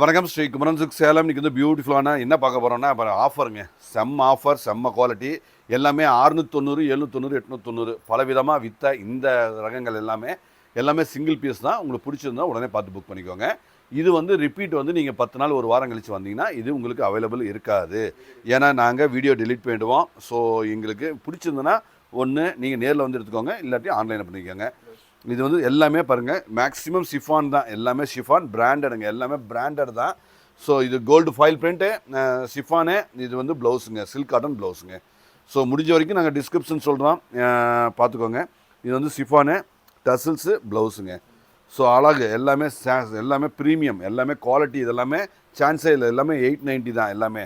வணக்கம் ஸ்ரீ குமரன் சில்க் சேலம். இன்றைக்கி வந்து பியூட்டிஃபுல்லான என்ன பார்க்க போகிறோம்னா இப்போ ஆஃபருங்க. செம்ம ஆஃபர், செம்ம குவாலிட்டி. எல்லாமே 690, 790, 890 பலவிதமாக விற்ற இந்த ரகங்கள் எல்லாமே சிங்கிள் பீஸ் தான். உங்களுக்கு பிடிச்சிருந்தா உடனே பார்த்து புக் பண்ணிக்கோங்க. இது வந்து ரிப்பீட் வந்து நீங்கள் 10 நாள் ஒரு வாரம் கழித்து வந்தீங்கன்னா இது உங்களுக்கு அவைலபிள் இருக்காது. ஏன்னா நாங்கள் வீடியோ டெலிட் பண்ணிவிடுவோம். ஸோ எங்களுக்கு பிடிச்சிருந்ததுன்னா ஒன்று நீங்கள் நேரில் வந்து எடுத்துக்கோங்க, இல்லாட்டி ஆன்லைனில் பண்ணிக்கோங்க. இது வந்து எல்லாமே பாருங்கள் மேக்ஸிமம் ஷிஃபான் தான். எல்லாமே ஷிஃபான் பிராண்டடுங்க, எல்லாமே பிராண்டட் தான். ஸோ இது கோல்டு ஃபாயில் பிரிண்ட்டு ஷிஃபானு. இது வந்து ப்ளவுஸுங்க, சில்க் காட்டன் ப்ளவுஸுங்க. ஸோ முடிஞ்ச வரைக்கும் நாங்கள் டிஸ்கிரிப்ஷன் சொல்கிறோம், பார்த்துக்கோங்க. இது வந்து ஷிஃபானு டசில்ஸு ப்ளவுஸுங்க. ஸோ அழகு எல்லாமே ப்ரீமியம், எல்லாமே குவாலிட்டி. இதெல்லாமே சான்ஸே இல்லை, எல்லாமே 890 தான் எல்லாமே.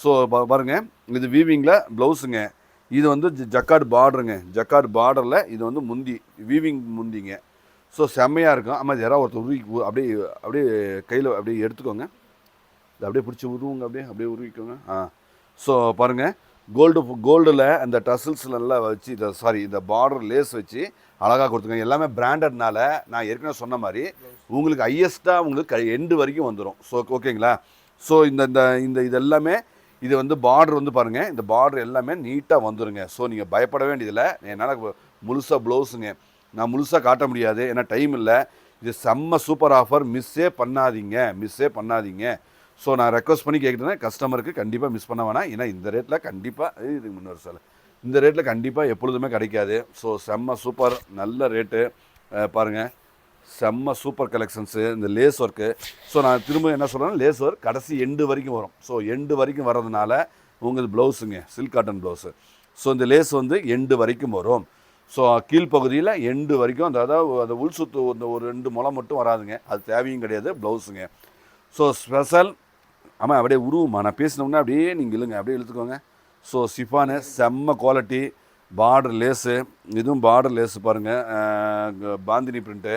ஸோ பாருங்கள், இது வீவிங்கில் ப்ளவுஸுங்க. இது வந்து ஜக்கார்டு பார்டருங்க. ஜக்கார்டு பார்டரில் இது வந்து முந்தி வீவிங் முந்திங்க. ஸோ செம்மையாக இருக்கும். ஆமாம், யாராவது ஒருத்தர் அப்படியே கையில் அப்படியே எடுத்துக்கோங்க. இது அப்படியே பிடிச்சி உருவுங்க, அப்படியே உருவிக்கோங்க. ஸோ பாருங்கள், கோல்டில் அந்த டசில்ஸ்லாம் வச்சு இந்த பார்டர் லேஸ் வச்சு அழகாக கொடுத்துருங்க. எல்லாமே பிராண்டட்னால நான் ஏற்கனவே சொன்ன மாதிரி உங்களுக்கு ஹையஸ்ட்டாக உங்களுக்கு எண்டு வரைக்கும் வந்துடும். ஸோ ஓகேங்களா. ஸோ இது எல்லாமே இது வந்து பார்டர் வந்து பாருங்கள், இந்த பார்டர் எல்லாமே நீட்டாக வந்துடுங்க. ஸோ நீங்கள் பயப்பட வேண்டியதில்லை. என்னால் முழுசாக ப்ளவுஸுங்க நான் முழுசாக காட்ட முடியாது, ஏன்னா டைம் இல்லை. இது செம்ம சூப்பர் ஆஃபர், மிஸ்ஸே பண்ணாதீங்க. ஸோ நான் ரெக்வஸ்ட் பண்ணி கேட்குறேன், கஸ்டமருக்கு கண்டிப்பாக மிஸ் பண்ண வேணாம். ஏன்னா இந்த ரேட்டில் கண்டிப்பாக இதுக்கு முன்னொரு சார் இந்த ரேட்டில் கண்டிப்பாக எப்பொழுதுமே கிடைக்காது. ஸோ செம்ம சூப்பர், நல்ல ரேட்டு பாருங்கள். செம்ம சூப்பர் கலெக்ஷன்ஸு, இந்த லேஸ் ஒர்க்கு. ஸோ நான் திரும்ப என்ன சொல்கிறேன்னா, லேஸ் ஒர்க் கடைசி எண்டு வரைக்கும் வரும். ஸோ எண்டு வரைக்கும் வர்றதுனால உங்களுக்கு ப்ளவுஸுங்க சில்க் காட்டன் ப்ளவுஸு. ஸோ இந்த லேஸ் வந்து எண்டு வரைக்கும் வரும். ஸோ கீழ்ப்பகுதியில் எண்டு வரைக்கும் அதாவது அந்த உள் சுத்து ஒரு 2 முளம் மட்டும் வராதுங்க, அது தேவையும் கிடையாது ப்ளவுஸுங்க. So special. ஆமாம், அப்படியே உருவுமா, நான் பேசினோம்னா அப்படியே நீங்கள் இல்லைங்க, அப்படியே இழுத்துக்கோங்க. ஸோ ஷிஃபானு செம்ம குவாலிட்டி, பார்டர் லேஸு. இதுவும் பார்டர் லேஸு பாருங்கள், பாந்தினி பிரிண்ட்டு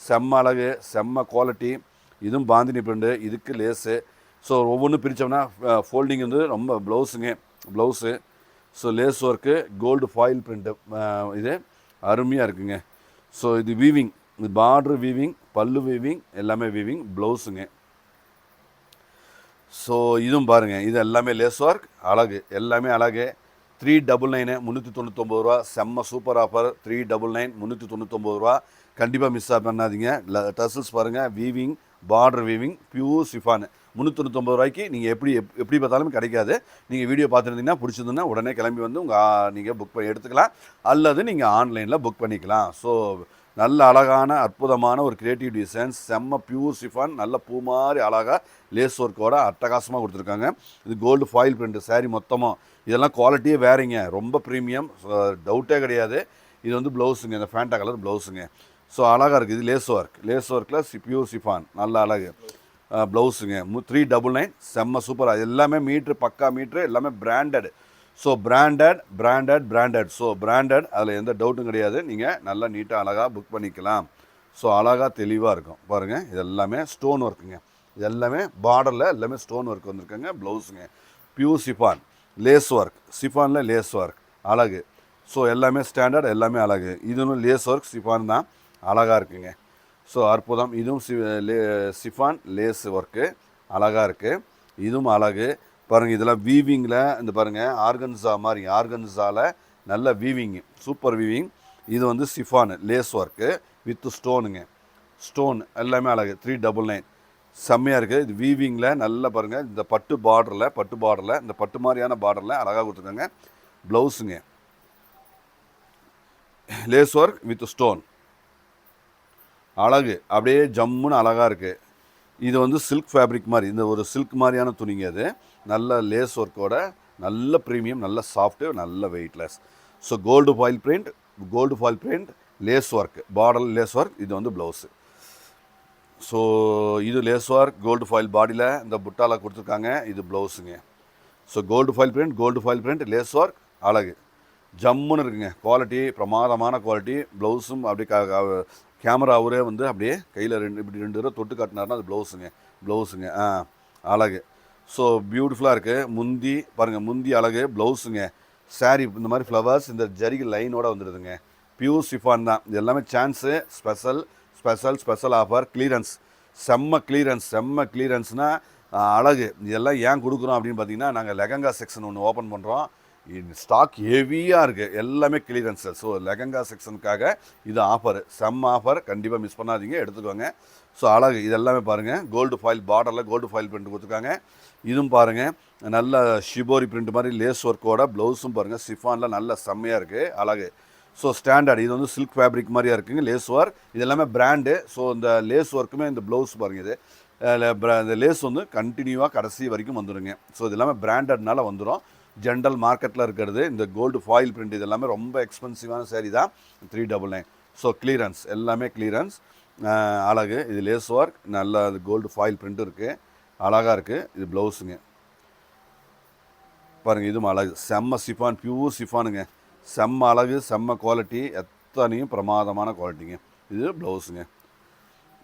செம்ம அழகு, செம்ம குவாலிட்டி. இதுவும் பாந்தினி பிரிண்ட்டு, இதுக்கு லேஸு. ஸோ ஒவ்வொன்றும் பிரித்தோம்னா ஃபோல்டிங் வந்து ரொம்ப blouse. So lace work, gold foil print, இது அருமையாக இருக்குங்க. ஸோ இது வீவிங், இது பார்ட்ரு வீவிங், பல்லு வீவிங், எல்லாமே வீவிங் ப்ளவுஸுங்க. ஸோ இதுவும் பாருங்கள், இது எல்லாமே லேஸ் ஒர்க், அழகு, எல்லாமே அழகு. 399 399 ரூபா, செம்ம சூப்பர் ஆஃபர். 399 399 ரூபா, கண்டிப்பாக மிஸ் பண்ணாதீங்க. டசில்ஸ் பாருங்கள், weaving, border weaving, pure chiffon. 399 ரூபாய்க்கு நீங்கள் எப்படி பார்த்தாலும் கிடைக்காது. நீங்கள் வீடியோ பார்த்துருந்தீங்கன்னா பிடிச்சிருந்ததுன்னா உடனே கிளம்பி வந்து நீங்கள் புக் பண்ணி எடுத்துக்கலாம், அல்லது நீங்கள் ஆன்லைனில் புக் பண்ணிக்கலாம். ஸோ நல்ல அழகான அற்புதமான ஒரு கிரியேட்டிவ் டிசைன்ஸ், செம்ம பியூர் ஷிஃபான், நல்ல பூ மாதிரி அழகாக லேஸ் ஒர்க்கோட அட்டகாசமாக கொடுத்துருக்காங்க. இது கோல்டு ஃபாயில் பிரிண்ட் சாரீ மொத்தமாக. இதெல்லாம் குவாலிட்டியே வேறுங்க, ரொம்ப ப்ரீமியம், டவுட்டே கிடையாது. இது வந்து ப்ளவுஸுங்க, இந்த ஃபேண்டா கலர் ப்ளவுஸுங்க. ஸோ அழகாக இருக்குது. இது லேஸ் ஒர்க்கில் பியூர் ஷிஃபான், நல்ல அழகு ப்ளவுஸுங்க. 399 செம்ம சூப்பராக. எல்லாமே மீட்ரு, பக்கா மீட்ரு, எல்லாமே branded. So branded. So branded, அதில் எந்த டவுட்டும் கிடையாது. நீங்கள் நல்லா நீட்டாக அழகாக புக் பண்ணிக்கலாம். ஸோ அழகாக தெளிவாக இருக்கும் பாருங்கள். இது எல்லாமே ஸ்டோன் ஒர்க்குங்க. இது எல்லாமே பார்டரில் எல்லாமே ஸ்டோன் ஒர்க் வந்திருக்குங்க. ப்ளவுஸுங்க பியூர் ஷிஃபான், லேஸ் ஒர்க், ஷிஃபானில் லேஸ் ஒர்க், அழகு. ஸோ எல்லாமே ஸ்டாண்டர்ட், எல்லாமே அழகு. இதுவும் லேஸ் ஒர்க் ஷிஃபான் தான், அழகாக இருக்குங்க. ஸோ அற்புதம். இதுவும் ஷிஃபான் லேஸ் ஒர்க்கு, அழகாக இருக்குது. இதுவும் அழகு பாருங்கள். இதெல்லாம் வீவிங்கில் இந்த பாருங்கள், ஆர்கன்ஸா மாதிரி, ஆர்கன்ஸாவில் நல்ல வீவிங்கு, சூப்பர் வீவிங். இது வந்து ஷிஃபானு லேஸ் ஒர்க்கு வித் ஸ்டோனுங்க. ஸ்டோன் எல்லாமே அழகு. 399 செம்மையாக இருக்குது. இது வீவிங்கில் நல்லா பாருங்கள், இந்த பட்டு பார்டரில் இந்த பட்டு மாதிரியான பார்டரில் அழகாக கொடுத்துருக்காங்க. ப்ளவுஸுங்க லேஸ் ஒர்க் வித் ஸ்டோன், அழகு, அப்படியே ஜம்முன்னு அழகாக இருக்குது. இது வந்து சில்க் ஃபேப்ரிக் மாதிரி, இந்த ஒரு சில்க் மாதிரியான துணிங்க. அது நல்ல லேஸ் ஒர்க்கோட, நல்ல ப்ரீமியம், நல்ல சாஃப்ட்டு, நல்ல weightless. So gold foil print, lace work, border lace work. இது வந்து ப்ளவுஸு. ஸோ இது லேஸ் ஒர்க், கோல்டு ஃபாயில் பாடியில் இந்த புட்டாவில் கொடுத்துருக்காங்க. இது ப்ளவுஸுங்க. So gold foil print, lace work, அழகு, ஜம்முன்னு இருக்குங்க. குவாலிட்டி பிரமாதமான குவாலிட்டி. ப்ளவுஸும் அப்படியே கேமரா அவரே வந்து அப்படியே கையில் 2 தடவை தொட்டு காட்டினார்னா அது ப்ளவுஸுங்க. அழகு. ஸோ பியூட்டிஃபுல்லாக இருக்குது. முந்தி பாருங்கள், முந்தி அழகு, ப்ளவுஸுங்க. சாரீ இந்த மாதிரி ஃப்ளவர்ஸ், இந்த ஜரிகை லைனோடு வந்துடுதுங்க. பியூர் ஷிஃபான் தான். இது எல்லாமே சான்ஸு, ஸ்பெஷல் ஆஃபர், கிளியரன்ஸ். செம்ம கிளியரன்ஸ்னால் அழகு. இதெல்லாம் ஏன் கொடுக்குறோம் அப்படின்னு பார்த்தீங்கன்னா, நாங்கள் லெகங்கா செக்ஷன் ஒன்று ஓப்பன் பண்ணுறோம். ஸ்டாக் ஹெவியாக இருக்குது, எல்லாமே கிளியரன்ஸு. ஸோ லெகங்கா செக்ஷனுக்காக இது ஆஃபர், செம்ம ஆஃபர், கண்டிப்பாக மிஸ் பண்ணாதீங்க, எடுத்துக்கோங்க. ஸோ அழகு இதெல்லாமே பாருங்கள், கோல்டு ஃபாயில் பார்டரில் கோல்டு ஃபாயில் பிரிண்ட் கொடுத்துருக்காங்க. இதுவும் பாருங்கள், நல்ல ஷிபோரி பிரிண்ட் மாதிரி லேஸ் ஒர்க்கோட ப்ளவுஸும் பாருங்கள், சிஃபானில் நல்ல செம்மையாக இருக்குது, அழகு. ஸோ ஸ்டாண்டர்ட், இது வந்து சில்க் ஃபேப்ரிக் மாதிரியாக இருக்குங்க, லேஸ் ஒர்க். இது எல்லாமே பிராண்டு. ஸோ இந்த லேஸ் ஒர்க்குமே இந்த ப்ளவுஸ் பாருங்கள், இது இந்த லேஸ் வந்து கண்டினியூவாக கடைசி வரைக்கும் வந்துடுங்க. ஸோ இது எல்லாமே பிராண்டட்னால வந்துடும். ஜென்ரல் மார்க்கெட்டில் இருக்கிறது இந்த கோல்டு ஃபாயில் பிரிண்ட், இது எல்லாமே ரொம்ப எக்ஸ்பென்சிவான சேரீ தான், 399. ஸோ கிளியரன்ஸ், எல்லாமே கிளியரன்ஸ், அழகு. இது லேஸ் ஒர்க், நல்ல கோல்டு ஃபாயில் பிரிண்ட்டும் இருக்குது, அழகாக இருக்குது. இது ப்ளவுஸுங்க பாருங்கள், இதுவும் அழகு, செம்ம சிஃபான், பியூர் சிஃபானுங்க, செம்ம அழகு, செம்ம குவாலிட்டி, எத்தனையும் பிரமாதமான குவாலிட்டிங்க. இது ப்ளவுஸுங்க.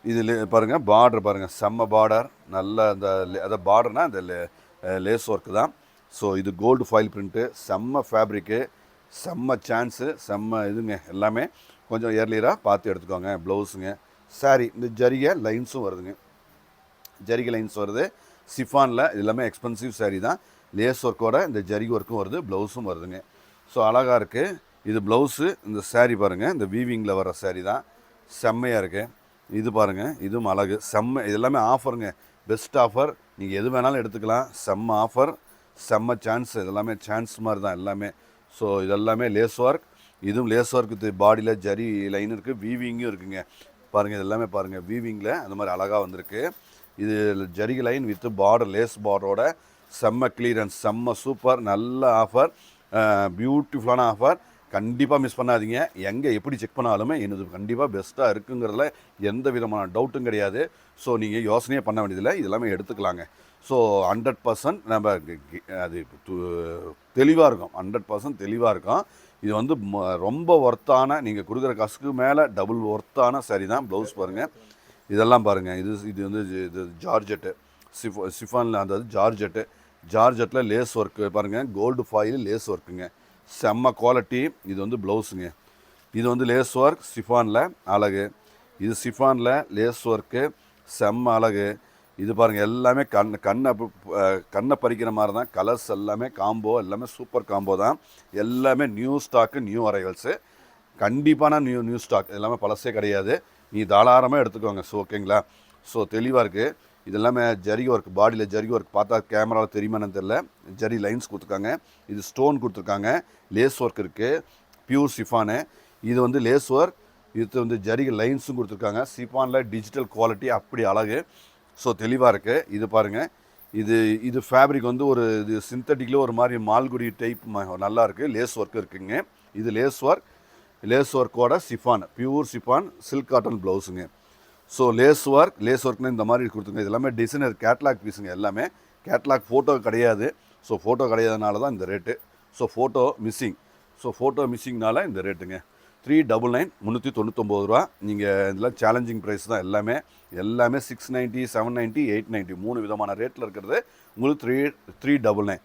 இதில் பாருங்கள், பார்டர் பாருங்கள், செம்ம பார்டர், நல்ல அந்த அதை பார்டர்னால் இந்த லேஸ் ஒர்க்கு தான். ஸோ இது கோல்டு ஃபாயில் பிரிண்ட்டு, செம்ம ஃபேப்ரிக்கு, செம்ம சான்ஸு, செம்ம இதுங்க, எல்லாமே கொஞ்சம் ஏர்லியராக பார்த்து எடுத்துக்கோங்க. ப்ளவுஸுங்க, சாரி இந்த ஜரிகை லைன்ஸும் வருதுங்க, ஜரிகை லைன்ஸ் வருது சிஃபானில். இது எல்லாமே எக்ஸ்பென்சிவ் சாரீ தான், லேஸ் ஒர்க்கோட இந்த ஜரிகை ஒர்க்கும் வருது, ப்ளவுஸும் வருதுங்க. ஸோ அழகாக இருக்குது. இது ப்ளவுஸு, இந்த சாரீ பாருங்கள், இந்த வீவிங்கில் வர சாரீ தான், செம்மையாக இருக்குது. இது பாருங்கள், இதுவும் அழகு, செம்ம. இது எல்லாமே ஆஃபருங்க, பெஸ்ட் ஆஃபர், நீங்கள் எது வேணாலும் எடுத்துக்கலாம், செம்ம ஆஃபர், செம்ம சான்ஸ். இதெல்லாமே சான்ஸ் மாதிரி தான் எல்லாமே. ஸோ இதெல்லாமே லேஸ் ஒர்க், இதுவும் லேஸ் ஒர்க் வித் பாடியில் ஜரி லைன் இருக்குது, வீவிங்கும் இருக்குங்க பாருங்கள். இது எல்லாமே பாருங்கள், வீவிங்கில் அந்த மாதிரி அழகாக வந்திருக்கு. இது zari line with border, lace பார்டரோட செம்ம கிளியரன்ஸ், செம்ம சூப்பர், நல்ல ஆஃபர், பியூட்டிஃபுல்லான ஆஃபர், கண்டிப்பாக மிஸ் பண்ணாதீங்க. எங்கே எப்படி செக் பண்ணாலுமே என்னது கண்டிப்பாக பெஸ்ட்டாக இருக்குங்கிறதுல எந்த விதமான டவுட்டும் கிடையாது. ஸோ நீங்கள் யோசனையே பண்ண வேண்டியதில்லை, இதெல்லாமே எடுத்துக்கலாங்க. ஸோ 100% நம்ம அது தெளிவாக இருக்கும், 100% தெளிவாக இருக்கும். இது வந்து ரொம்ப ஒர்த்தான, நீங்கள் கொடுக்குற காசுக்கு மேலே டபுள் ஒர்த்தான சாரி தான். ப்ளவுஸ் பாருங்கள், இதெல்லாம் பாருங்கள், இது வந்து இது ஜார்ஜெட்டு, சிஃபானில் அந்த ஜார்ஜெட்டில் லேஸ் ஒர்க்கு பாருங்கள், கோல்டு ஃபாயில் லேஸ் ஒர்க்குங்க, செம்ம குவாலிட்டி. இது வந்து ப்ளவுஸுங்க, இது வந்து லேஸ் ஒர்க் சிஃபானில், அழகு. இது சிஃபானில் லேஸ் ஒர்க்கு, செம்ம அழகு. இது பாருங்கள், எல்லாமே கண்ணை பறிக்கிற மாதிரி தான், கலர்ஸ் எல்லாமே காம்போ, எல்லாமே சூப்பர் காம்போ தான், எல்லாமே நியூ ஸ்டாக்கு, நியூ அரைவல்ஸு, கண்டிப்பான நியூ ஸ்டாக், எல்லாமே பழசே கிடையாது. நீ தாராளமாக எடுத்துக்கோங்க. ஸோ ஓகேங்களா. ஸோ தெளிவாக இருக்குது. இது எல்லாமே ஜரிகை ஒர்க், பாடியில் ஜரிகை ஒர்க், பார்த்தா கேமராவில் தெரியுமான்னு தெரில, ஜரி லைன்ஸ் கொடுத்துருக்காங்க. இது ஸ்டோன் கொடுத்துருக்காங்க, லேஸ் ஒர்க் இருக்குது, பியூர் சிஃபானு. இது வந்து லேஸ் ஒர்க், இது வந்து ஜரிகை லைன்ஸும் கொடுத்துருக்காங்க. சிஃபானில் டிஜிட்டல் குவாலிட்டி, அப்படி அழகு. ஸோ தெளிவாக இருக்குது. இது பாருங்கள், இது ஃபேப்ரிக் வந்து ஒரு இது சிந்தட்டிக்கில் ஒரு மாதிரி மால்குடி டைப் நல்லாயிருக்கு, லேஸ் ஒர்க் இருக்குங்க. இது லேஸ் ஒர்க்கோட chiffon, pure chiffon, silk cotton ப்ளவுஸுங்க. ஸோ லேஸ் ஒர்க்னு இந்த மாதிரி கொடுத்துங்க. இது எல்லாமே டிசைனர் கேட்லாக் பீஸுங்க, எல்லாமே கேட்லாக், ஃபோட்டோ கிடையாது. ஸோ ஃபோட்டோ கிடையாதனால தான் இந்த ரேட்டு. ஸோ ஃபோட்டோ மிஸ்ஸிங்னால இந்த ரேட்டுங்க. 399, 399 ரூபா. நீங்கள் இதெல்லாம் சேலஞ்சிங் ப்ரைஸ் தான், எல்லாமே 690, 790, 890 3 விதமான ரேட்டில் இருக்கிறது உங்களுக்கு 399.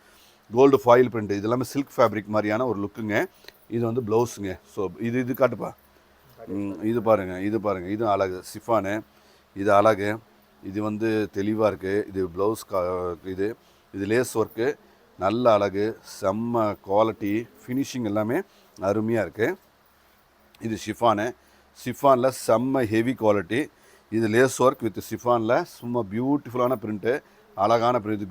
கோல்டு ஃபாயில் பிரிண்ட், இது எல்லாமே சில்க் ஃபேப்ரிக் மாதிரியான ஒரு லுக்குங்க. இது வந்து ப்ளவுஸுங்க. ஸோ இது காட்டுப்பா, இது பாருங்கள், இது அழகு சிஃபானு, இது அழகு. இது வந்து தெளிவாக இருக்குது. இது ப்ளவுஸ், இது லேஸ் ஒர்க்கு, நல்ல அழகு, செம்ம குவாலிட்டி, ஃபினிஷிங் எல்லாமே அருமையாக இருக்குது. இது சிஃபானில் செம்ம ஹெவி குவாலிட்டி. இது லேஸ் ஒர்க் வித் சிஃபானில் சும்மா பியூட்டிஃபுல்லான பிரிண்ட்டு, அழகான பிரிண்ட்.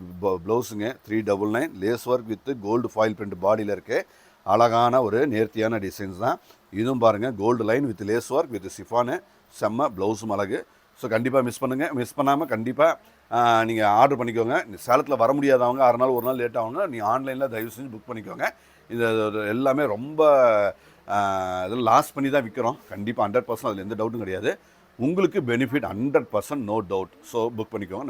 ப்ளவுஸுங்க 399, lace work with gold foil print பாடியில் இருக்குது, அழகான ஒரு நேர்த்தியான டிசைன்ஸ் தான். இதுவும் பாருங்கள், gold line with lace work with chiffon, செம்ம ப்ளவுஸும் அழகு. ஸோ கண்டிப்பாக மிஸ் பண்ணாமல் கண்டிப்பாக நீங்கள் ஆர்டர் பண்ணிக்கோங்க. சேலத்தில் வர முடியாதவங்க, 6 நாள் 1 நாள் லேட் ஆகுங்க, நீங்கள் ஆன்லைனில் தயவு செஞ்சு புக் பண்ணிக்கோங்க. இது எல்லாமே ரொம்ப இதெல்லாம் லாஸ் பண்ணி தான் விற்கிறோம். கண்டிப்பாக 100% அதில் எந்த டவுட்டும் கிடையாது. உங்களுக்கு benefit 100%, no doubt. So book பண்ணிக்கோங்க.